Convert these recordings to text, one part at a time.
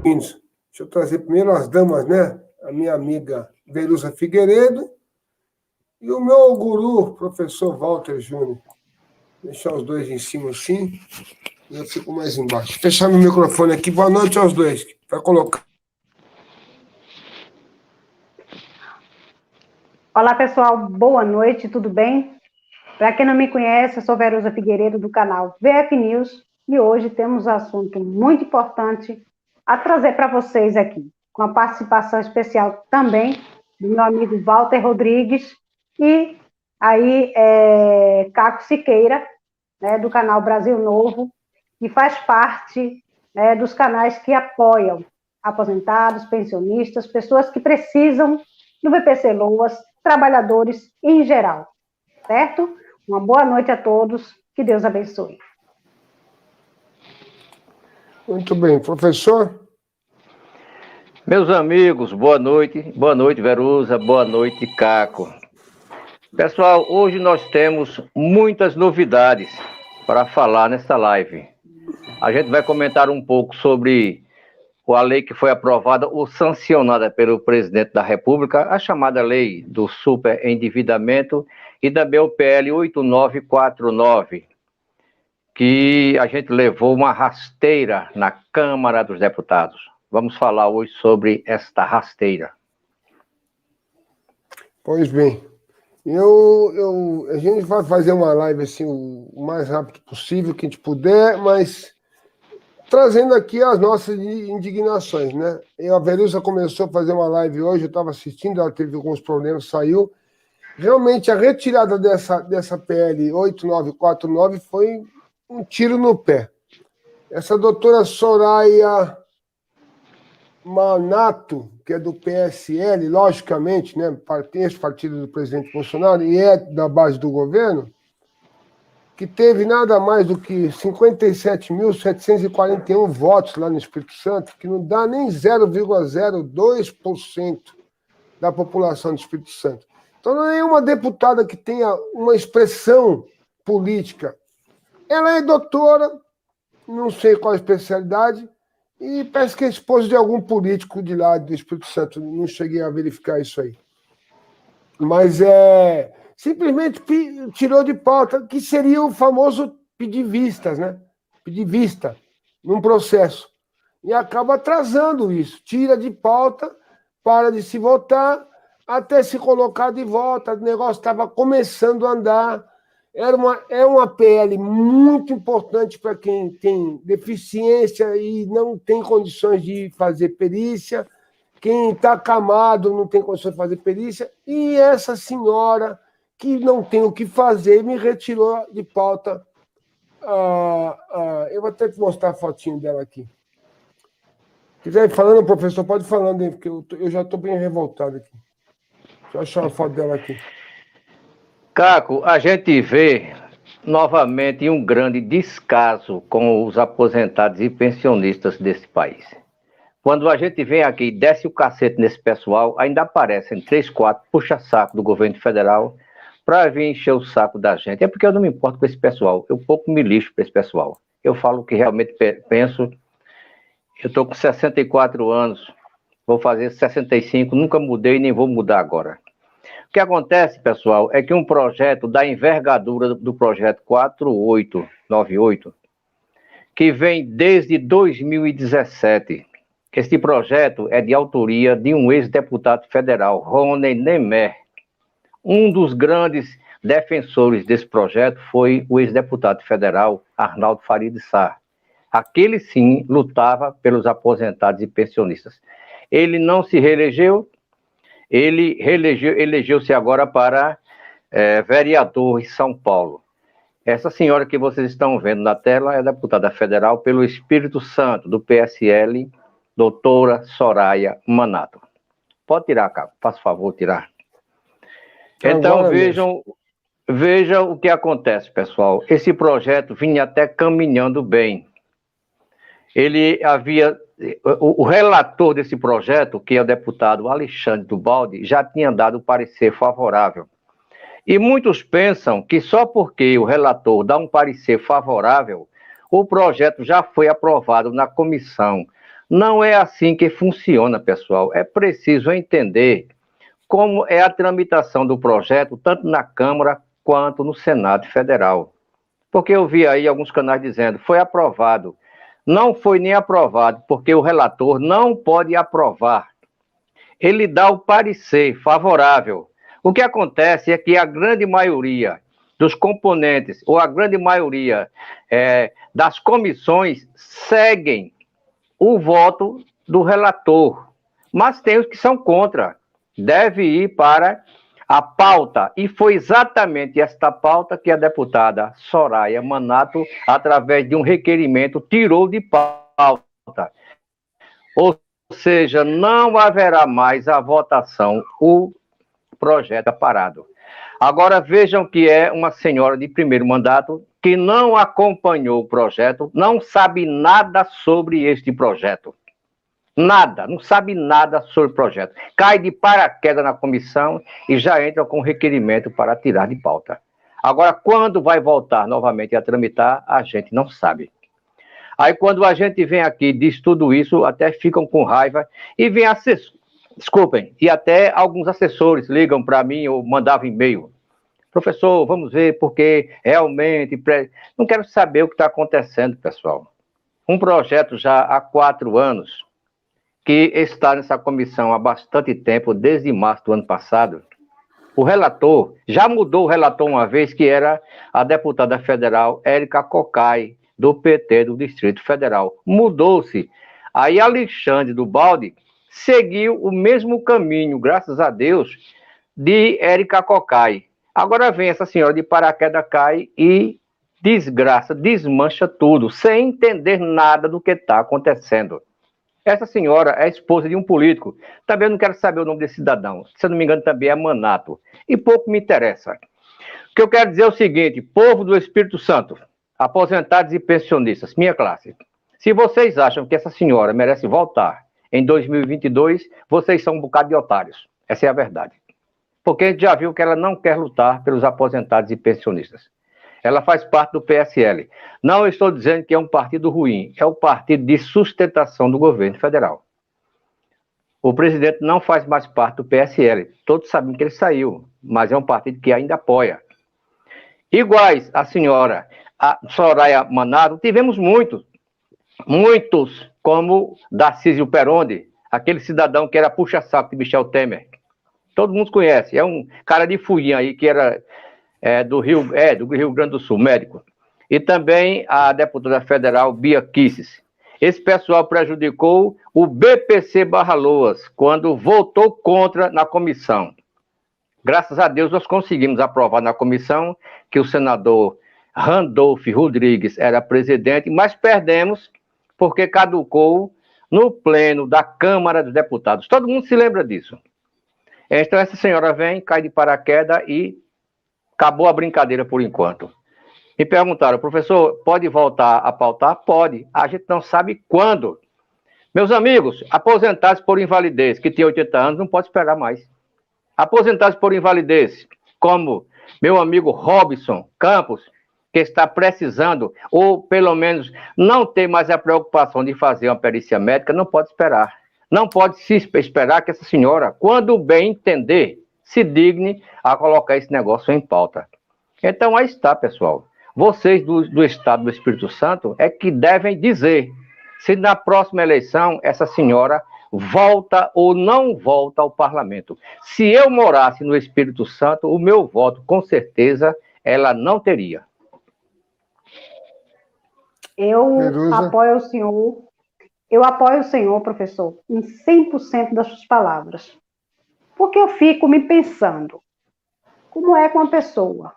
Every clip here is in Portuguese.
Deixa eu trazer primeiro as damas, né? A minha amiga Verusa Figueiredo e o meu guru, professor Walter Júnior. Deixar os dois em cima assim e eu fico mais embaixo. Fechar meu microfone aqui. Boa noite aos dois. Para colocar. Olá, pessoal. Boa noite, tudo bem? Para quem não me conhece, eu sou Verusa Figueiredo do canal VF News e hoje temos um assunto muito importante a trazer para vocês aqui, com a participação especial também do meu amigo Walter Rodrigues e aí Caco Siqueira, né, do canal Brasil Novo, que faz parte, né, dos canais que apoiam aposentados, pensionistas, pessoas que precisam do VPC Loas, trabalhadores em geral, certo? Uma boa noite a todos, que Deus abençoe. Muito bem, professor. Meus amigos, boa noite Verusa, boa noite Caco. Pessoal, hoje nós temos muitas novidades para falar nesta live. A gente vai comentar um pouco sobre a lei que foi aprovada ou sancionada pelo presidente da República, a chamada lei do superendividamento, e também o PL 8949, que a gente levou uma rasteira na Câmara dos Deputados. Vamos falar hoje sobre esta rasteira. Pois bem, a gente vai fazer uma live assim o mais rápido possível que a gente puder, mas trazendo aqui as nossas indignações, né? A Verusa começou a fazer uma live hoje, eu estava assistindo, ela teve alguns problemas, saiu. Realmente, a retirada dessa PL 8949 foi um tiro no pé. Essa doutora Soraya Manato, que é do PSL, logicamente, né, ex-partido do presidente Bolsonaro, e é da base do governo, que teve nada mais do que 57.741 votos lá no Espírito Santo, que não dá nem 0,02% da população do Espírito Santo. Então, não é uma deputada que tenha uma expressão política. Ela é doutora, não sei qual a especialidade, e parece que é esposa de algum político de lá do Espírito Santo. Não cheguei a verificar isso aí. Mas simplesmente tirou de pauta, que seria o famoso pedir vistas, né? Pedir vista num processo. E acaba atrasando isso. Tira de pauta, para de se votar, até se colocar de volta. O negócio estava começando a andar. É uma PL muito importante para quem tem deficiência e não tem condições de fazer perícia. Quem está acamado não tem condições de fazer perícia. E essa senhora, que não tem o que fazer, me retirou de pauta. Eu vou até te mostrar a fotinho dela aqui. Se quiser ir falando, professor, pode ir falando aí, porque eu já estou bem revoltado aqui. Deixa eu achar a foto dela aqui. Caco, a gente vê novamente um grande descaso com os aposentados e pensionistas desse país. Quando a gente vem aqui e desce o cacete nesse pessoal, ainda aparecem 3, 4 puxa-saco do governo federal para vir encher o saco da gente. É porque eu não me importo com esse pessoal, eu pouco me lixo para esse pessoal. Eu falo o que realmente penso. Eu estou com 64 anos, vou fazer 65, nunca mudei e nem vou mudar agora. O que acontece, pessoal, é que um projeto da envergadura do projeto 4898, que vem desde 2017, esse projeto é de autoria de um ex-deputado federal, Rony Nemer. Um dos grandes defensores desse projeto foi o ex-deputado federal Arnaldo Faria de Sá. Aquele sim lutava pelos aposentados e pensionistas. Ele não se reelegeu, ele elegeu-se agora para vereador em São Paulo. Essa senhora que vocês estão vendo na tela é deputada federal pelo Espírito Santo, do PSL, doutora Soraya Manato. Pode tirar, cara, faça favor, tirar. Então, vejam o que acontece, pessoal. Esse projeto vinha até caminhando bem. O relator desse projeto, que é o deputado Alexandre Dubaldi, já tinha dado parecer favorável. E muitos pensam que só porque o relator dá um parecer favorável, o projeto já foi aprovado na comissão. Não é assim que funciona, pessoal. É preciso entender como é a tramitação do projeto, tanto na Câmara quanto no Senado Federal. Porque eu vi aí alguns canais dizendo, foi aprovado. Não foi nem aprovado, porque o relator não pode aprovar. Ele dá o parecer favorável. O que acontece é que a grande maioria dos componentes, ou a grande maioria das comissões, seguem o voto do relator. Mas tem os que são contra. Deve ir para a pauta. E foi exatamente esta pauta que a deputada Soraya Manato, através de um requerimento, tirou de pauta. Ou seja, não haverá mais a votação, o projeto parado. Agora vejam que é uma senhora de primeiro mandato que não acompanhou o projeto, não sabe nada sobre este projeto. Nada, não sabe nada sobre o projeto. Cai de paraquedas na comissão e já entra com requerimento para tirar de pauta. Agora, quando vai voltar novamente a tramitar, a gente não sabe. Aí, quando a gente vem aqui e diz tudo isso, até ficam com raiva e vem desculpem, e até alguns assessores ligam para mim ou mandavam e-mail. Professor, vamos ver, porque realmente... Não quero saber o que está acontecendo, pessoal. Um projeto já há 4 anos, que está nessa comissão há bastante tempo, desde março do ano passado. O relator, já mudou o relator uma vez, que era a deputada federal Érica Cocai, do PT do Distrito Federal. Mudou-se. Aí Alexandre do Balde seguiu o mesmo caminho, graças a Deus, de Érica Cocai. Agora vem essa senhora de paraquedas, cai e desgraça, desmancha tudo, sem entender nada do que está acontecendo. Essa senhora é esposa de um político. Também não quero saber o nome desse cidadão. Se eu não me engano, também é Manato. E pouco me interessa. O que eu quero dizer é o seguinte, povo do Espírito Santo, aposentados e pensionistas, minha classe, se vocês acham que essa senhora merece voltar em 2022, vocês são um bocado de otários. Essa é a verdade. Porque a gente já viu que ela não quer lutar pelos aposentados e pensionistas. Ela faz parte do PSL. Não estou dizendo que é um partido ruim, é o partido de sustentação do governo federal. O presidente não faz mais parte do PSL. Todos sabem que ele saiu, mas é um partido que ainda apoia. Iguais a senhora a Soraya Manato, tivemos muitos, como Darcísio Peronde, aquele cidadão que era puxa-saco de Michel Temer. Todo mundo conhece, é um cara de fuinha aí, que era do Rio Grande do Sul, médico. E também a deputada federal Bia Kicis. Esse pessoal prejudicou o BPC Barra Loas, quando votou contra na comissão. Graças a Deus nós conseguimos aprovar na comissão que o senador Randolph Rodrigues era presidente, mas perdemos porque caducou no pleno da Câmara dos Deputados. Todo mundo se lembra disso. Então essa senhora vem, cai de paraquedas e acabou a brincadeira por enquanto. Me perguntaram, professor, pode voltar a pautar? Pode. A gente não sabe quando. Meus amigos, aposentados por invalidez, que tem 80 anos, não pode esperar mais. Aposentados por invalidez, como meu amigo Robson Campos, que está precisando, ou pelo menos não tem mais a preocupação de fazer uma perícia médica, não pode esperar. Não pode se esperar que essa senhora, quando bem entender, se digne a colocar esse negócio em pauta. Então aí está, pessoal. Vocês do Estado do Espírito Santo é que devem dizer se na próxima eleição essa senhora volta ou não volta ao parlamento. Se eu morasse no Espírito Santo, o meu voto, com certeza, ela não teria. Eu apoio o senhor, professor, em 100% das suas palavras. Porque eu fico me pensando, como é com uma pessoa,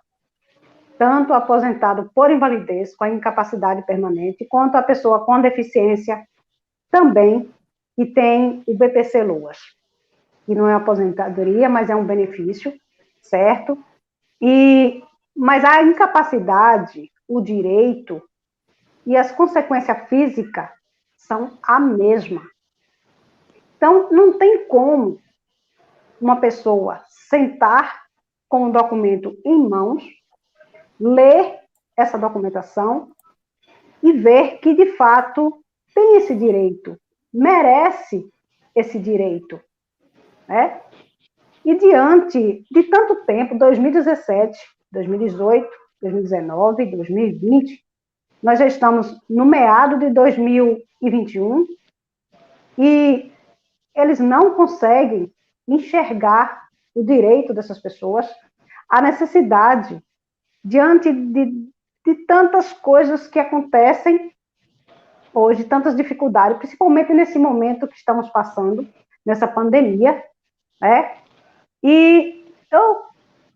tanto aposentado por invalidez, com a incapacidade permanente, quanto a pessoa com deficiência também, que tem o BPC Loas, que não é aposentadoria, mas é um benefício, certo? Mas a incapacidade, o direito e as consequências físicas são a mesma. Então, não tem como uma pessoa sentar com o documento em mãos, ler essa documentação e ver que, de fato, tem esse direito merece esse direito, né? E diante de tanto tempo, 2017, 2018, 2019, 2020, nós já estamos no meado de 2021 e eles não conseguem enxergar o direito dessas pessoas, a necessidade, diante de tantas coisas que acontecem hoje, tantas dificuldades, principalmente nesse momento que estamos passando, nessa pandemia, né? E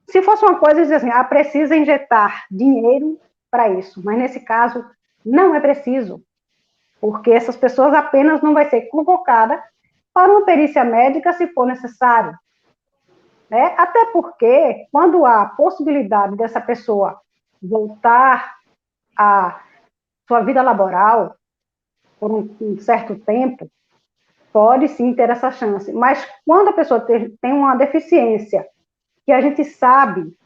se fosse uma coisa, dizer assim, precisa injetar dinheiro para isso, mas nesse caso não é preciso, porque essas pessoas apenas não vai ser convocada para uma perícia médica se for necessário, né? Até porque quando há possibilidade dessa pessoa voltar à sua vida laboral por um certo tempo, pode sim ter essa chance, mas quando a pessoa tem uma deficiência, que a gente sabe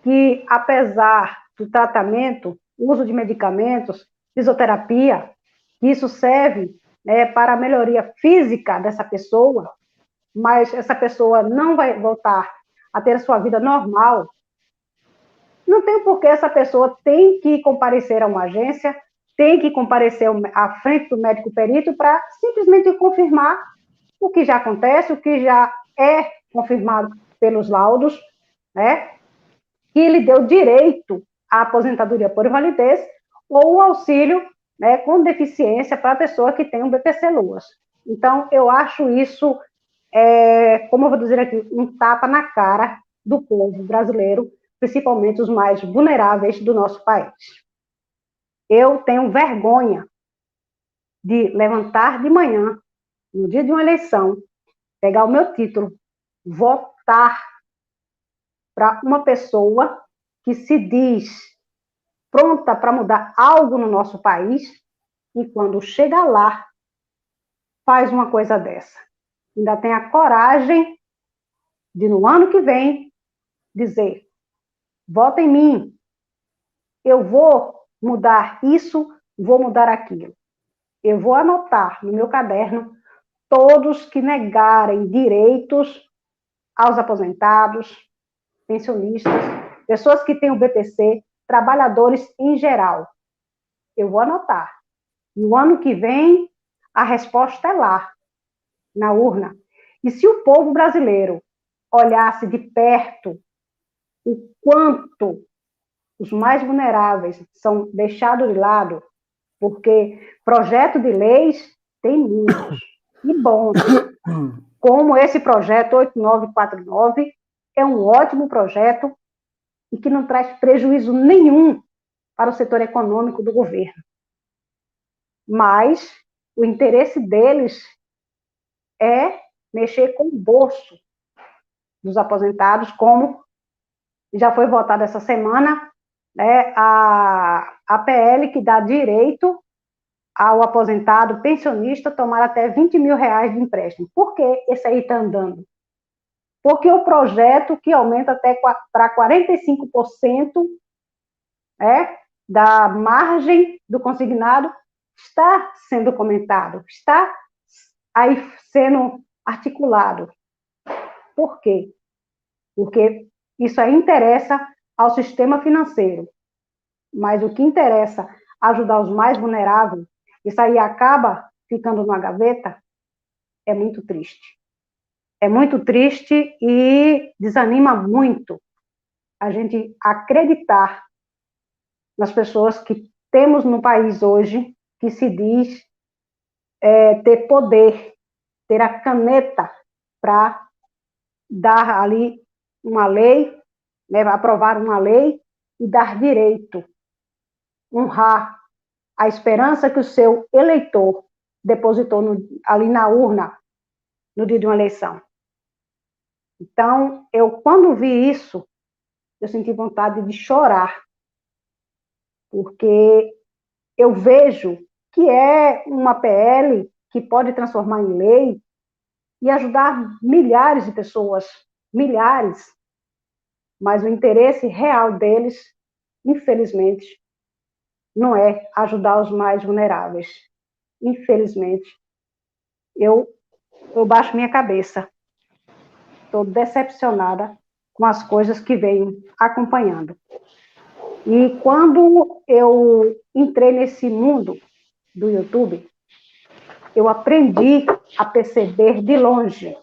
que, apesar do tratamento, uso de medicamentos, fisioterapia, isso serve, né, para a melhoria física dessa pessoa, mas essa pessoa não vai voltar a ter a sua vida normal, não tem por que essa pessoa tem que comparecer a uma agência, tem que comparecer à frente do médico perito para simplesmente confirmar o que já acontece, o que já é confirmado pelos laudos, né? Que lhe deu direito à aposentadoria por invalidez ou o auxílio, né, com deficiência para a pessoa que tem um BPC-LOAS. Então, eu acho isso, como eu vou dizer aqui, um tapa na cara do povo brasileiro, principalmente os mais vulneráveis do nosso país. Eu tenho vergonha de levantar de manhã, no dia de uma eleição, pegar o meu título, votar para uma pessoa que se diz pronta para mudar algo no nosso país e quando chega lá, faz uma coisa dessa. Ainda tem a coragem de, no ano que vem, dizer, vota em mim, eu vou mudar isso, vou mudar aquilo. Eu vou anotar no meu caderno todos que negarem direitos aos aposentados, pensionistas, pessoas que têm o BPC, trabalhadores em geral. Eu vou anotar. E o ano que vem, a resposta é lá, na urna. E se o povo brasileiro olhasse de perto o quanto os mais vulneráveis são deixados de lado, porque projeto de leis tem muitos, e bons, como esse projeto 8949, é um ótimo projeto e que não traz prejuízo nenhum para o setor econômico do governo. Mas o interesse deles é mexer com o bolso dos aposentados, como já foi votado essa semana, né, a PL que dá direito ao aposentado pensionista tomar até 20 mil reais de empréstimo. Por que esse aí está andando? Porque o projeto que aumenta até para 45%, da margem do consignado está sendo comentado, está aí sendo articulado. Por quê? Porque isso aí interessa ao sistema financeiro, mas o que interessa ajudar os mais vulneráveis, isso aí acaba ficando na gaveta, é muito triste. É muito triste e desanima muito a gente acreditar nas pessoas que temos no país hoje, que se diz ter poder, ter a caneta para dar ali uma lei, né, aprovar uma lei e dar direito, honrar a esperança que o seu eleitor depositou ali na urna no dia de uma eleição. Então, eu, quando vi isso, eu senti vontade de chorar, porque eu vejo que é uma PL que pode transformar em lei e ajudar milhares de pessoas, milhares, mas o interesse real deles, infelizmente, não é ajudar os mais vulneráveis. Infelizmente, eu baixo minha cabeça. Estou decepcionada com as coisas que venho acompanhando. E quando eu entrei nesse mundo do YouTube, eu aprendi a perceber de longe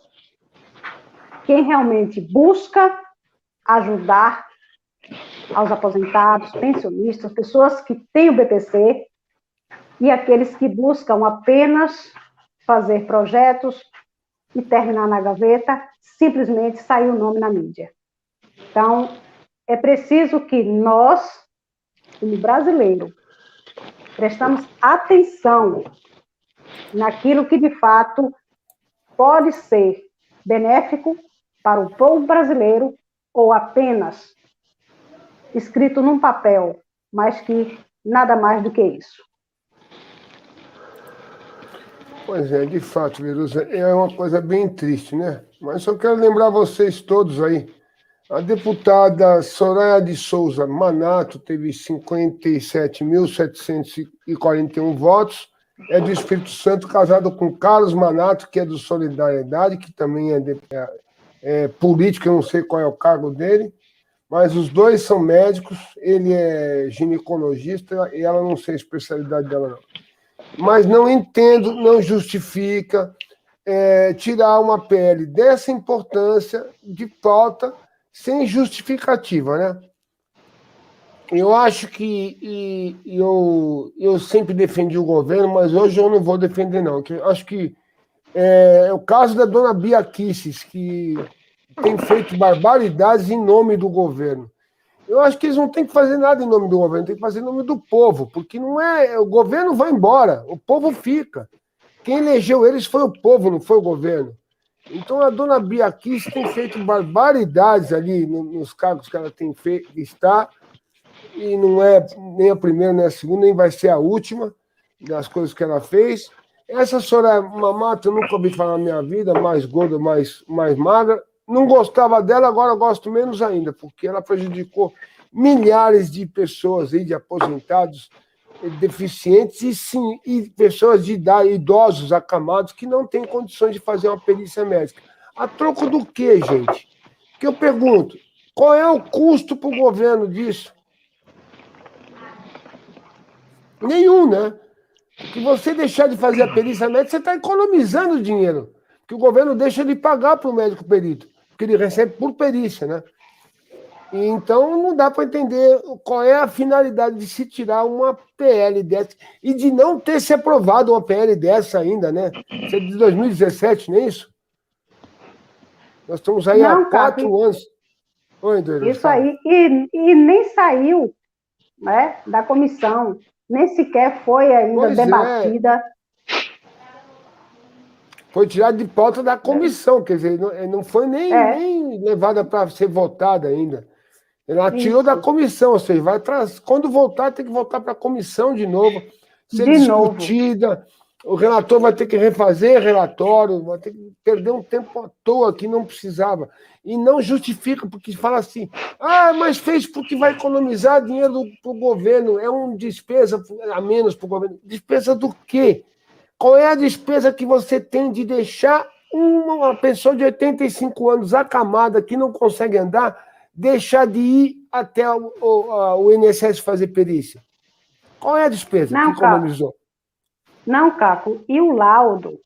quem realmente busca ajudar aos aposentados, pensionistas, pessoas que têm o BPC, e aqueles que buscam apenas fazer projetos e terminar na gaveta, simplesmente sair o nome na mídia. Então, é preciso que nós, como brasileiros, prestamos atenção naquilo que, de fato, pode ser benéfico para o povo brasileiro ou apenas escrito num papel, mas que nada mais do que isso. Pois é, de fato, Verusa, é uma coisa bem triste, né? Mas só quero lembrar vocês todos aí. A deputada Soraya de Souza Manato teve 57.741 votos, é do Espírito Santo, casado com Carlos Manato, que é do Solidariedade, que também é político, eu não sei qual é o cargo dele, mas os dois são médicos, ele é ginecologista e ela não sei a especialidade dela, não. Mas não entendo, não justifica tirar uma PL dessa importância de pauta sem justificativa, né? Eu acho que eu sempre defendi o governo, mas hoje eu não vou defender, não. Eu acho que é o caso da dona Bia Kicis, que tem feito barbaridades em nome do governo. Eu acho que eles não têm que fazer nada em nome do governo, tem que fazer em nome do povo, porque não é. O governo vai embora, o povo fica. Quem elegeu eles foi o povo, não foi o governo. Então a dona Bia Kicis tem feito barbaridades ali nos cargos que ela tem feito, está, e não é nem a primeira, nem a segunda, nem vai ser a última das coisas que ela fez. Essa Soraya Manato eu nunca ouvi falar na minha vida, mais gorda, mais magra. Não gostava dela, agora gosto menos ainda, porque ela prejudicou milhares de pessoas aí, de aposentados, deficientes e pessoas de idade, idosos, acamados, que não têm condições de fazer uma perícia médica. A troco do quê, gente? Que eu pergunto, qual é o custo para o governo disso? Nenhum, né? Se você deixar de fazer a perícia médica, você está economizando dinheiro, porque o governo deixa de pagar para o médico perito, porque ele recebe por perícia, né? E então não dá para entender qual é a finalidade de se tirar uma PL dessa e de não ter se aprovado uma PL dessa ainda, né? Isso é de 2017, não é isso? Nós estamos aí há 4 anos. Oi, Doris, isso fala. Aí, e nem saiu, né, da comissão, nem sequer foi ainda debatida. Foi tirada de pauta da comissão, quer dizer, não foi nem levada para ser votada ainda. Ela tirou da comissão, ou seja, quando voltar, tem que voltar para a comissão de novo, ser discutida. O relator vai ter que refazer relatório, vai ter que perder um tempo à toa que não precisava. E não justifica, porque fala assim, mas fez porque vai economizar dinheiro para o governo, é uma despesa a menos para o governo. Despesa do quê? Qual é a despesa que você tem de deixar uma pessoa de 85 anos acamada, que não consegue andar, deixar de ir até o INSS fazer perícia? Qual é a despesa que economizou? Não, Caco, e o laudo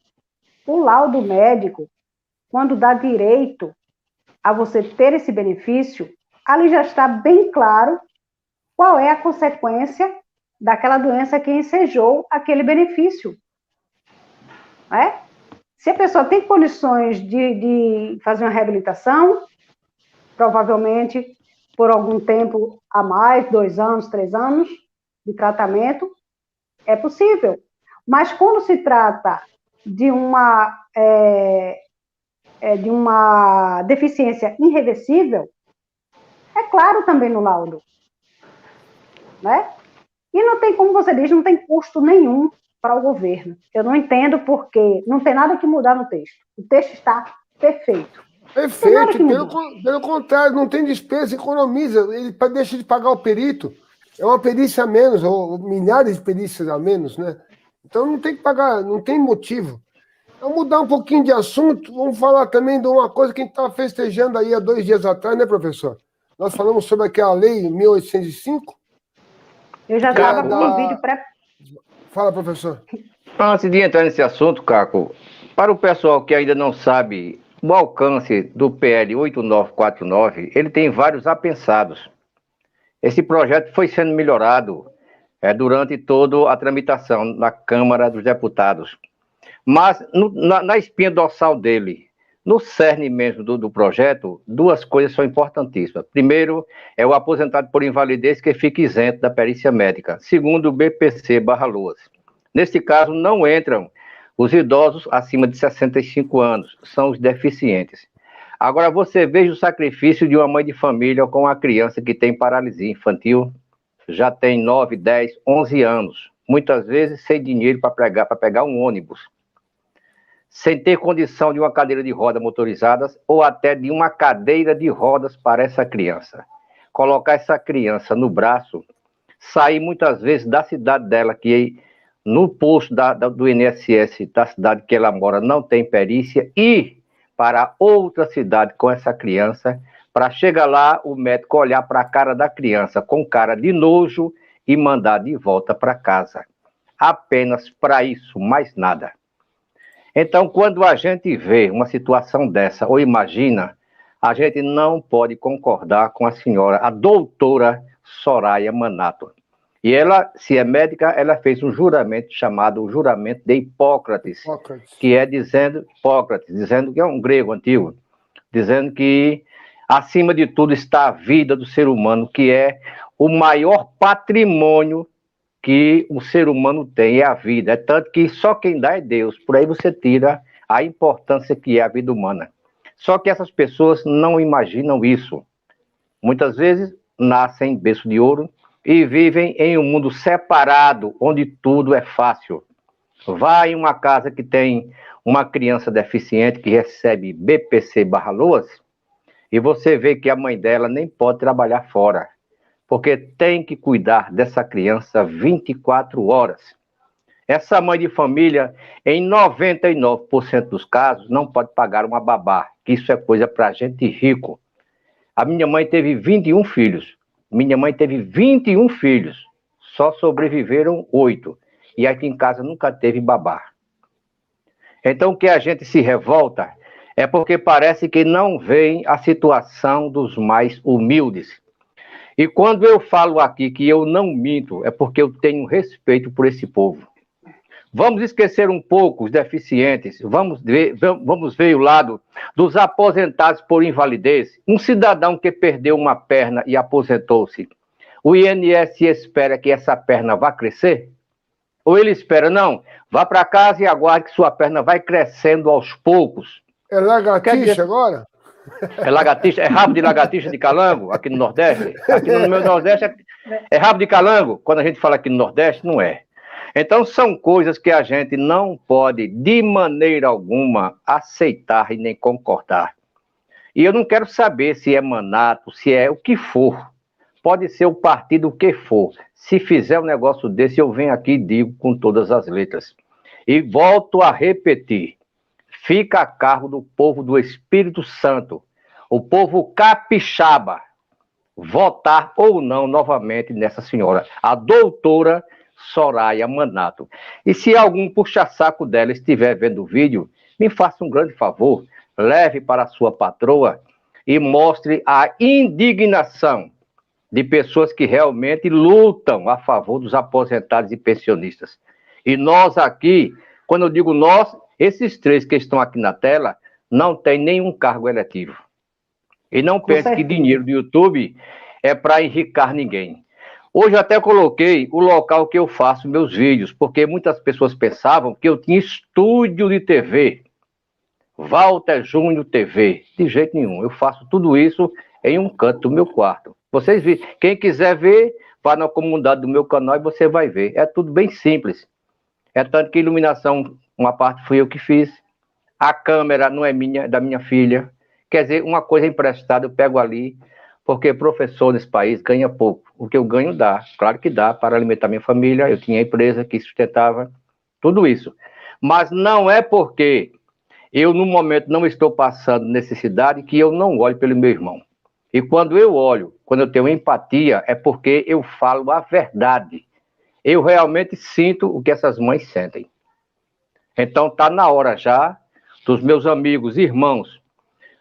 médico, quando dá direito a você ter esse benefício, ali já está bem claro qual é a consequência daquela doença que ensejou aquele benefício. Se a pessoa tem condições de fazer uma reabilitação, provavelmente por algum tempo a mais, 2 anos, 3 anos de tratamento, é possível. Mas quando se trata de uma deficiência irreversível, é claro também no laudo. Né? E não tem, como você diz, não tem custo nenhum para o governo. Eu não entendo porque não tem nada que mudar no texto. O texto está perfeito. Perfeito, pelo contrário, não tem despesa, economiza, ele deixa de pagar o perito, é uma perícia a menos, ou milhares de perícias a menos, né? Então não tem que pagar, não tem motivo. Vamos mudar um pouquinho de assunto, vamos falar também de uma coisa que a gente estava festejando aí há 2 dias atrás, né, professor? Nós falamos sobre aquela lei 1805. Eu já estava com um vídeo para... Fala, professor. Antes de entrar nesse assunto, Caco, para o pessoal que ainda não sabe, o alcance do PL 8949, ele tem vários apensados. Esse projeto foi sendo melhorado durante toda a tramitação na Câmara dos Deputados. Mas na espinha dorsal dele, no cerne mesmo do projeto, 2 coisas são importantíssimas. Primeiro, é o aposentado por invalidez que fica isento da perícia médica. Segundo, o BPC/LOAS. Nesse caso, não entram os idosos acima de 65 anos, são os deficientes. Agora, você veja o sacrifício de uma mãe de família com uma criança que tem paralisia infantil, já tem 9, 10, 11 anos, muitas vezes sem dinheiro para pegar um ônibus, sem ter condição de uma cadeira de rodas motorizadas ou até de uma cadeira de rodas para essa criança. Colocar essa criança no braço, sair muitas vezes da cidade dela, que no posto do INSS da cidade que ela mora não tem perícia, e para outra cidade com essa criança, para chegar lá, o médico olhar para a cara da criança com cara de nojo e mandar de volta para casa. Apenas para isso, mais nada. Então, quando a gente vê uma situação dessa, ou imagina, a gente não pode concordar com a senhora, a doutora Soraya Manato. E ela, se é médica, ela fez um juramento chamado o juramento de Hipócrates, que é dizendo que é um grego antigo, dizendo que acima de tudo está a vida do ser humano, que é o maior patrimônio que o ser humano tem, é a vida. É tanto que só quem dá é Deus. Por aí você tira a importância que é a vida humana. Só que essas pessoas não imaginam isso. Muitas vezes nascem em berço de ouro e vivem em um mundo separado, onde tudo é fácil. Vai em uma casa que tem uma criança deficiente que recebe BPC/LOAS e você vê que a mãe dela nem pode trabalhar fora, porque tem que cuidar dessa criança 24 horas. Essa mãe de família, em 99% dos casos, não pode pagar uma babá, que isso é coisa para gente rico. A minha mãe teve 21 filhos. Só sobreviveram 8. E aqui em casa nunca teve babá. Então, o que a gente se revolta é porque parece que não vem a situação dos mais humildes. E quando eu falo aqui que eu não minto, é porque eu tenho respeito por esse povo. Vamos esquecer um pouco os deficientes, vamos ver o lado dos aposentados por invalidez. Um cidadão que perdeu uma perna e aposentou-se, o INSS espera que essa perna vá crescer? Ou ele espera, não, vá para casa e aguarde que sua perna vai crescendo aos poucos? É lagartixa agora? É lagartixa, é rabo de lagartixa de calango aqui no Nordeste? Aqui no meu Nordeste é rabo de calango. Quando a gente fala aqui no Nordeste, não é. Então são coisas que a gente não pode, de maneira alguma, aceitar e nem concordar. E eu não quero saber se é Manato, se é o que for. Pode ser o partido que for. Se fizer um negócio desse, eu venho aqui e digo com todas as letras. E volto a repetir. Fica a cargo do povo do Espírito Santo, o povo capixaba, votar ou não novamente nessa senhora, a doutora Soraya Manato. E se algum puxa-saco dela estiver vendo o vídeo, me faça um grande favor, leve para a sua patroa e mostre a indignação de pessoas que realmente lutam a favor dos aposentados e pensionistas. E nós aqui, quando eu digo nós, esses 3 que estão aqui na tela não têm nenhum cargo eletivo. E não pense que dinheiro do YouTube é para enriquecer ninguém. Hoje eu até coloquei o local que eu faço meus vídeos, porque muitas pessoas pensavam que eu tinha estúdio de TV. Walter Júnior TV. De jeito nenhum. Eu faço tudo isso em um canto do meu quarto. Vocês viram. Quem quiser ver, vá na comunidade do meu canal e você vai ver. É tudo bem simples. É tanto que a iluminação, uma parte fui eu que fiz. A câmera não é minha, é da minha filha. Quer dizer, uma coisa emprestada eu pego ali, porque professor nesse país ganha pouco. O que eu ganho dá, claro que dá, para alimentar minha família. Eu tinha a empresa que sustentava tudo isso. Mas não é porque eu, no momento, não estou passando necessidade que eu não olho pelo meu irmão. E quando eu olho, quando eu tenho empatia, é porque eu falo a verdade. Eu realmente sinto o que essas mães sentem. Então, está na hora já dos meus amigos, irmãos,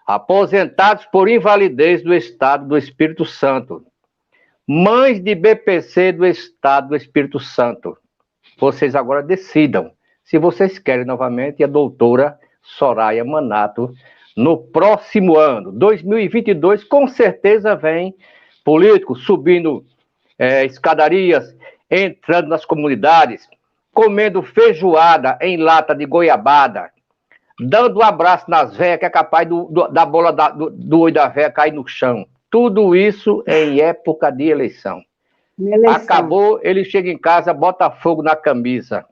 aposentados por invalidez do Estado do Espírito Santo, mães de BPC do Estado do Espírito Santo, vocês agora decidam se vocês querem novamente a doutora Soraya Manato no próximo ano, 2022, com certeza vem políticos subindo escadarias, entrando nas comunidades, comendo feijoada em lata de goiabada, dando um abraço nas velhas, que é capaz da bola do olho da velha cair no chão. Tudo isso em época de eleição. Acabou, ele chega em casa, bota fogo na camisa.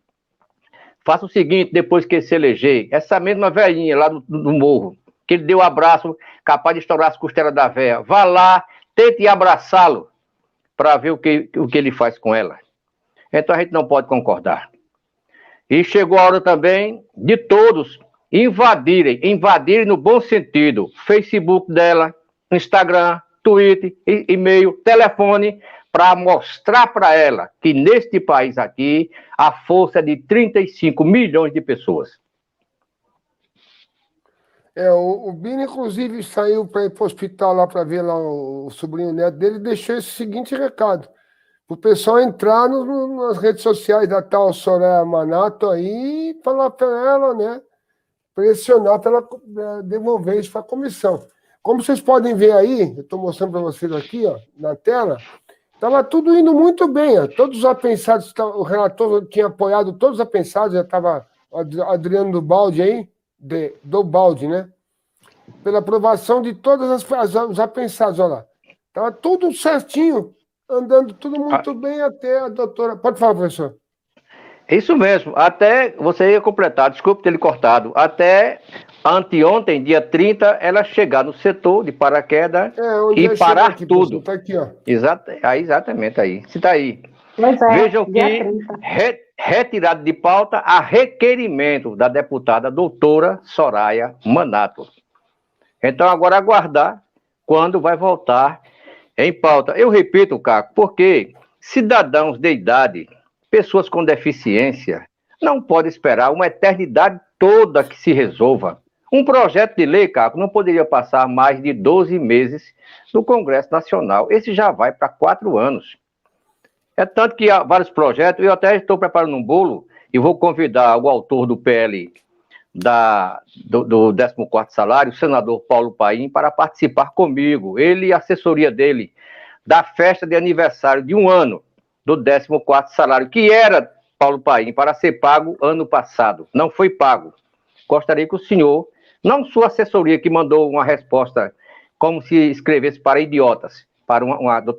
Faça o seguinte, depois que ele se eleger, essa mesma velhinha lá do morro, que ele deu um abraço, capaz de estourar as costelas da velha, vá lá, tente abraçá-lo, para ver o que ele faz com ela. Então a gente não pode concordar. E chegou a hora também de todos invadirem no bom sentido, Facebook dela, Instagram, Twitter, e-mail, telefone, para mostrar para ela que neste país aqui a força é de 35 milhões de pessoas. O Bini, inclusive, saiu para ir para o hospital lá para ver lá o sobrinho neto dele e deixou esse seguinte recado: para o pessoal entrar nas redes sociais da tal Soraya Manato aí e falar para ela, né? Pressionar para ela devolver isso para a comissão. Como vocês podem ver aí, eu estou mostrando para vocês aqui, ó, na tela, estava tudo indo muito bem. Ó. Todos os apensados, o relator tinha apoiado todos os apensados, já estava Adriano do Balde aí, do Balde, né? Pela aprovação de todas os apensados, olha lá. Estava tudo certinho, andando tudo muito bem até a doutora... Pode falar, professor. Isso mesmo, até, você ia completar, desculpe ter lhe cortado, até anteontem, dia 30, ela chegar no setor de paraquedas e parar aqui, tudo. Tá aqui, ó. Exatamente aí, se está aí. Pois é, vejam que, retirado de pauta a requerimento da deputada doutora Soraya Manato. Então, agora aguardar quando vai voltar em pauta. Eu repito, Caco, porque cidadãos de idade, pessoas com deficiência, não podem esperar uma eternidade toda que se resolva. Um projeto de lei, Caco, não poderia passar mais de 12 meses no Congresso Nacional. Esse já vai para 4 anos. É tanto que há vários projetos, eu até estou preparando um bolo e vou convidar o autor do PL do 14º salário, o senador Paulo Paim, para participar comigo. Ele e a assessoria dele, da festa de aniversário de 1 ano do 14º salário, que era, Paulo Paim, para ser pago ano passado. Não foi pago. Gostaria que o senhor, não sua assessoria que mandou uma resposta como se escrevesse para idiotas, para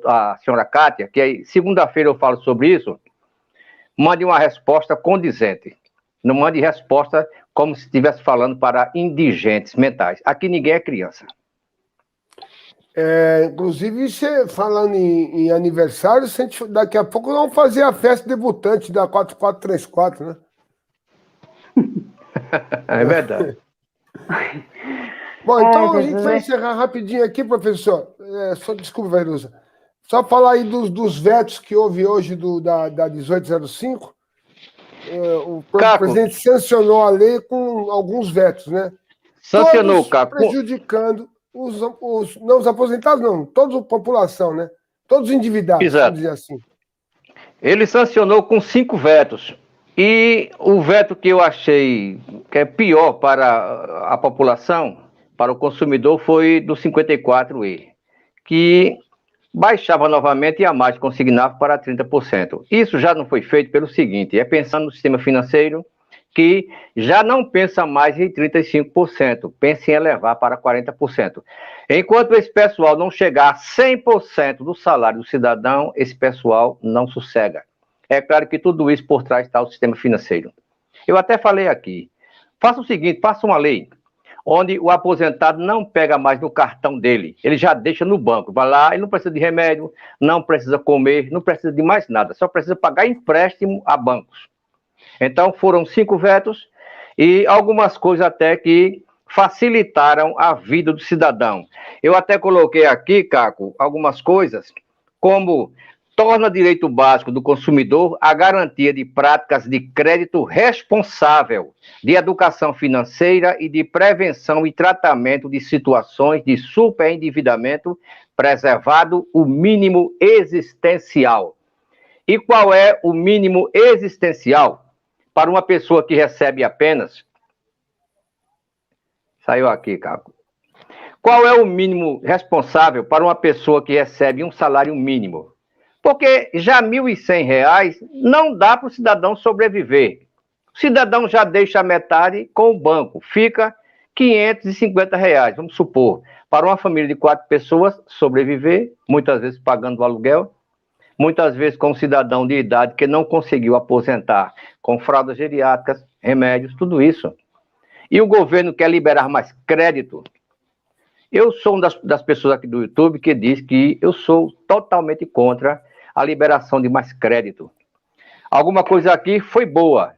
a senhora Kátia, que aí, segunda-feira eu falo sobre isso, mande uma resposta condizente. Não mande resposta como se estivesse falando para indigentes mentais. Aqui ninguém é criança. Inclusive, você, falando em aniversário, daqui a pouco vamos fazer a festa debutante da 4434, né? É verdade. Bom, então a gente vai encerrar rapidinho aqui, professor. Desculpa, Vairuza. Só falar aí dos vetos que houve hoje da 1805. O presidente sancionou a lei com alguns vetos, né? Sancionou, Caco. Prejudicando os aposentados, não, toda a população, né? Todos os endividados, exato, vamos dizer assim. Ele sancionou com 5 vetos. E o veto que eu achei que é pior para a população, para o consumidor, foi do 54E, que baixava novamente e a mais consignava para 30%. Isso já não foi feito pelo seguinte, pensando no sistema financeiro, que já não pensa mais em 35%, pensa em elevar para 40%. Enquanto esse pessoal não chegar a 100% do salário do cidadão, esse pessoal não sossega. É claro que tudo isso por trás está o sistema financeiro. Eu até falei aqui, faça o seguinte, faça uma lei onde o aposentado não pega mais no cartão dele, ele já deixa no banco, vai lá, ele não precisa de remédio, não precisa comer, não precisa de mais nada, só precisa pagar empréstimo a bancos. Então foram 5 vetos, e algumas coisas até que facilitaram a vida do cidadão. Eu até coloquei aqui, Caco, algumas coisas, como torna direito básico do consumidor a garantia de práticas de crédito responsável, de educação financeira e de prevenção e tratamento de situações de superendividamento, preservado o mínimo existencial. E qual é o mínimo existencial para uma pessoa que recebe apenas... Saiu aqui, Caco. Qual é o mínimo responsável para uma pessoa que recebe um salário mínimo? Porque já R$ 1.100 não dá para o cidadão sobreviver. O cidadão já deixa a metade com o banco, fica R$ 550, vamos supor. Para uma família de 4 pessoas sobreviver, muitas vezes pagando o aluguel, muitas vezes com um cidadão de idade que não conseguiu aposentar, com fraldas geriátricas, remédios, tudo isso. E o governo quer liberar mais crédito. Eu sou uma das pessoas aqui do YouTube que diz que eu sou totalmente contra a liberação de mais crédito. Alguma coisa aqui foi boa,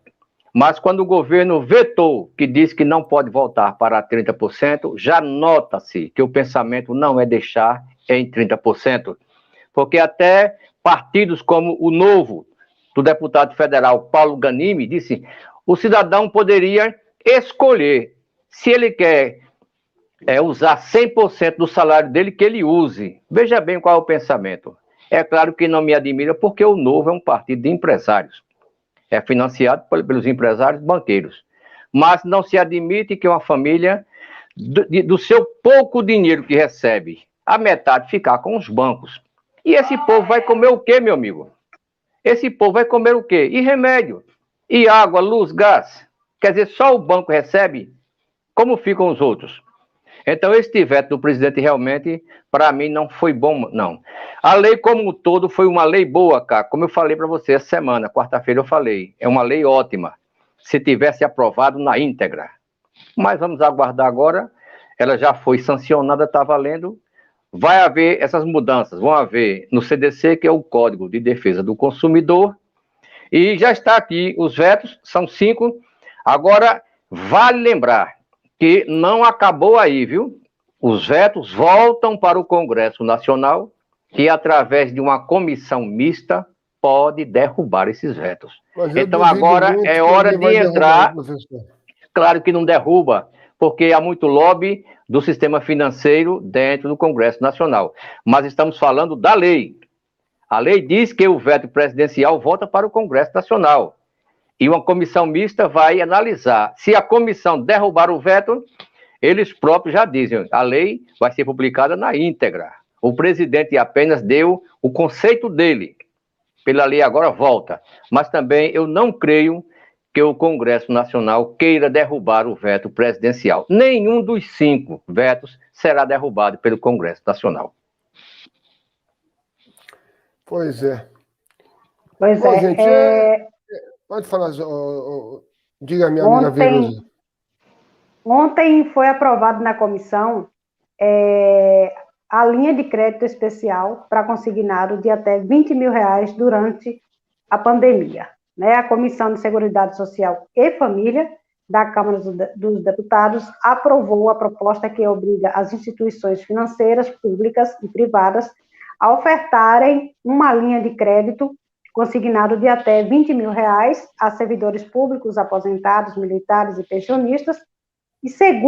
mas quando o governo vetou, que diz que não pode voltar para 30%, já nota-se que o pensamento não é deixar em 30%, porque até partidos como o Novo, do deputado federal Paulo Ganimi, disse o cidadão poderia escolher se ele quer usar 100% do salário dele, que ele use. Veja bem qual é o pensamento. É claro que não me admira, porque o Novo é um partido de empresários. É financiado pelos empresários banqueiros. Mas não se admite que uma família, do seu pouco dinheiro que recebe, a metade ficar com os bancos. E esse povo vai comer o quê, meu amigo? Esse povo vai comer o quê? E remédio? E água, luz, gás? Quer dizer, só o banco recebe? Como ficam os outros? Então, esse veto do presidente realmente, para mim, não foi bom, não. A lei como um todo foi uma lei boa, cara. Como eu falei para você essa semana, quarta-feira eu falei. É uma lei ótima, se tivesse aprovado na íntegra. Mas vamos aguardar agora. Ela já foi sancionada, está valendo. Vai haver essas mudanças. Vão haver no CDC, que é o Código de Defesa do Consumidor. E já está aqui os vetos, são 5. Agora, vale lembrar que não acabou aí, viu? Os vetos voltam para o Congresso Nacional, que através de uma comissão mista pode derrubar esses vetos. Então agora é hora de entrar. Claro que não derruba, porque há muito lobby do sistema financeiro dentro do Congresso Nacional. Mas estamos falando da lei. A lei diz que o veto presidencial volta para o Congresso Nacional. E uma comissão mista vai analisar. Se a comissão derrubar o veto, eles próprios já dizem, a lei vai ser publicada na íntegra. O presidente apenas deu o conceito dele. Pela lei agora volta. Mas também eu não creio que o Congresso Nacional queira derrubar o veto presidencial. Nenhum dos 5 vetos será derrubado pelo Congresso Nacional. Pois é. Pois Bom, é. gente, pode falar, diga a minha amiga Verusa. Ontem foi aprovado na comissão a linha de crédito especial para consignado de até R$20 mil durante a pandemia. Né? A Comissão de Seguridade Social e Família da Câmara dos Deputados aprovou a proposta que obriga as instituições financeiras, públicas e privadas a ofertarem uma linha de crédito consignado de até R$20 mil a servidores públicos, aposentados, militares e pensionistas, e segundo